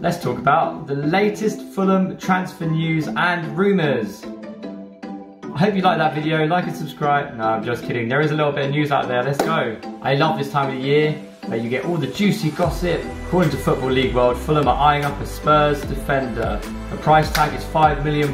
let's talk about the latest Fulham transfer news and rumours. I hope you liked that video, like and subscribe. No, I'm just kidding, there is a little bit of news out there, let's go. I love this time of the year, where you get all the juicy gossip. According to Football League World, Fulham are eyeing up a Spurs defender. The price tag is £5 million.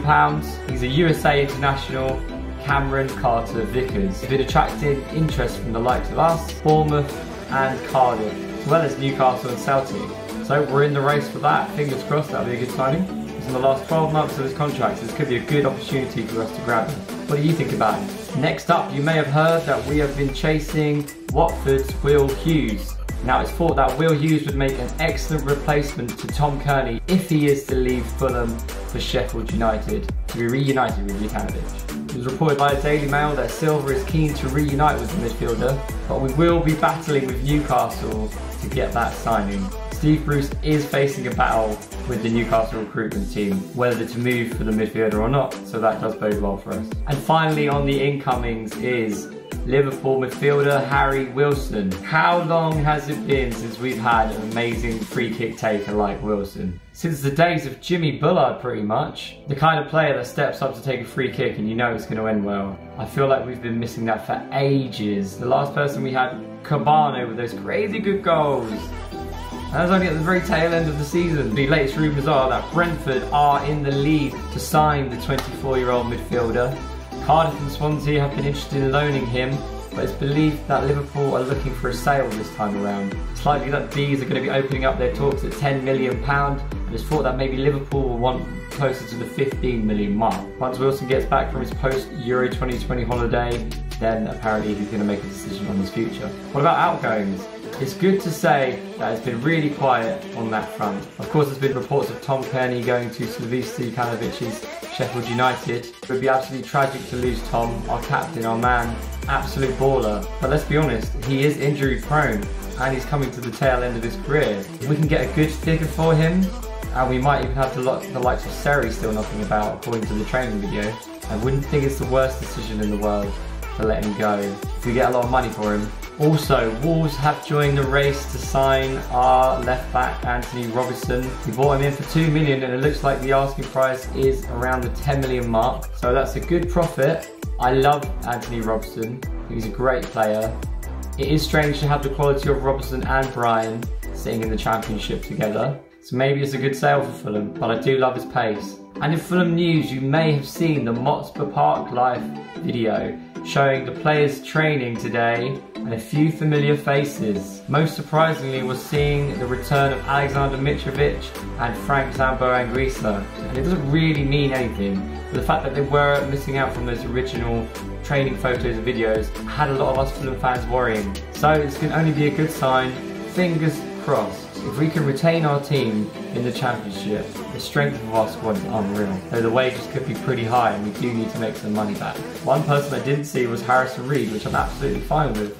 He's a USA international, Cameron Carter Vickers. He's been attracting interest from the likes of us, Bournemouth and Cardiff, as well as Newcastle and Celtic. So we're in the race for that. Fingers crossed that'll be a good signing. It's in the last 12 months of his contract, so this could be a good opportunity for us to grab him. What do you think about it? Next up, you may have heard that we have been chasing Watford's Will Hughes. Now it's thought that Will Hughes would make an excellent replacement to Tom Kearney if he is to leave Fulham for Sheffield United to be reunited with Jokanovic. It was reported by the Daily Mail that Silva is keen to reunite with the midfielder, but we will be battling with Newcastle to get that signing. Steve Bruce is facing a battle with the Newcastle recruitment team, whether to move for the midfielder or not, so that does bode well for us. And finally on the incomings is Liverpool midfielder Harry Wilson. How long has it been since we've had an amazing free kick taker like Wilson? Since the days of Jimmy Bullard pretty much. The kind of player that steps up to take a free kick and you know it's going to end well. I feel like we've been missing that for ages. The last person we had, Cabano, with those crazy good goals. That was only at the very tail end of the season. The latest rumours are that Brentford are in the lead to sign the 24-year-old midfielder. Cardiff and Swansea have been interested in loaning him, but it's believed that Liverpool are looking for a sale this time around. It's likely that these are going to be opening up their talks at £10 million, and it's thought that maybe Liverpool will want closer to the 15 million mark. Once Wilson gets back from his post-Euro 2020 holiday, then apparently he's going to make a decision on his future. What about outgoings? It's good to say that it's been really quiet on that front. Of course, there's been reports of Tom Kearney going to Slavisa Jokanović's Sheffield United. It would be absolutely tragic to lose Tom, our captain, our man, absolute baller. But let's be honest, he is injury prone and he's coming to the tail end of his career. If we can get a good figure for him, and we might even have the likes of Seri still knocking about according to the training video, I wouldn't think it's the worst decision in the world to let him go if we get a lot of money for him. Also, Wolves have joined the race to sign our left back Anthony Robinson. We bought him in for £2 million and it looks like the asking price is around the 10 million mark. So that's a good profit. I love Anthony Robinson. He's a great player. It is strange to have the quality of Robinson and Bryan sitting in the Championship together. So maybe it's a good sale for Fulham, but I do love his pace. And in Fulham news, you may have seen the Motspur Park Life video showing the players training today and a few familiar faces. Most surprisingly was seeing the return of Alexander Mitrovic and Frank Zambo Anguissa. And it doesn't really mean anything, but the fact that they were missing out from those original training photos and videos had a lot of us Fulham fans worrying. So this can only be a good sign, fingers crossed. If we can retain our team in the Championship, the strength of our squad is unreal. Though the wages could be pretty high and we do need to make some money back. One person I didn't see was Harrison Reed, which I'm absolutely fine with.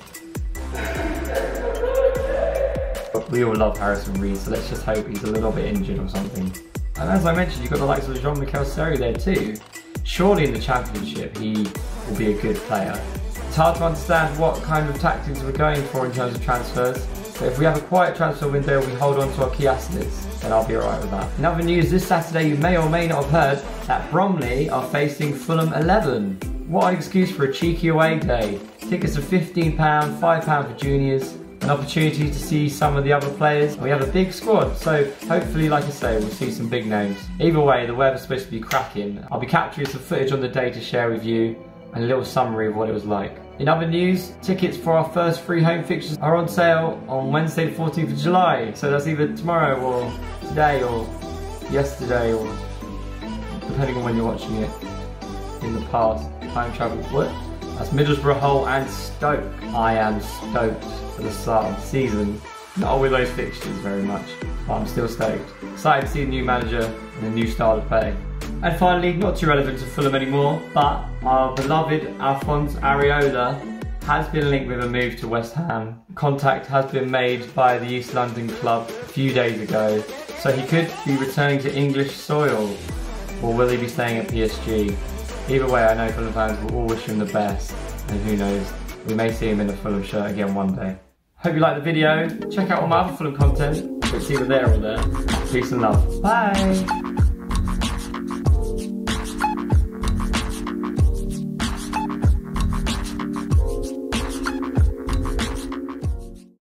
But we all love Harrison Reed, so let's just hope he's a little bit injured or something. And as I mentioned, you've got the likes of Jean-Michel Seri there too. Surely in the Championship he will be a good player. It's hard to understand what kind of tactics we're going for in terms of transfers. But if we have a quiet transfer window and we hold on to our key assets, then I'll be alright with that. In other news, this Saturday you may or may not have heard that Bromley are facing Fulham 11. What an excuse for a cheeky away day. Tickets are £15, £5 for juniors, an opportunity to see some of the other players. We have a big squad, so hopefully, like I say, we'll see some big names. Either way, the weather's supposed to be cracking. I'll be capturing some footage on the day to share with you and a little summary of what it was like. In other news, tickets for our first 3 home fixtures are on sale on Wednesday the 14th of July. So that's either tomorrow or today or yesterday or depending on when you're watching it in the past. Time travel, what? That's Middlesbrough, Hull and Stoke. I am stoked for the start of the season. Not with those fixtures very much, but I'm still stoked. Excited to see the new manager and the new style of play. And finally, not too relevant to Fulham anymore, but our beloved Alphonse Areola has been linked with a move to West Ham. Contact has been made by the East London club a few days ago, so he could be returning to English soil, or will he be staying at PSG? Either way, I know Fulham fans will all wish him the best, and who knows, we may see him in a Fulham shirt again one day. Hope you liked the video. Check out all my other Fulham content. It's either there or there. Peace and love. Bye.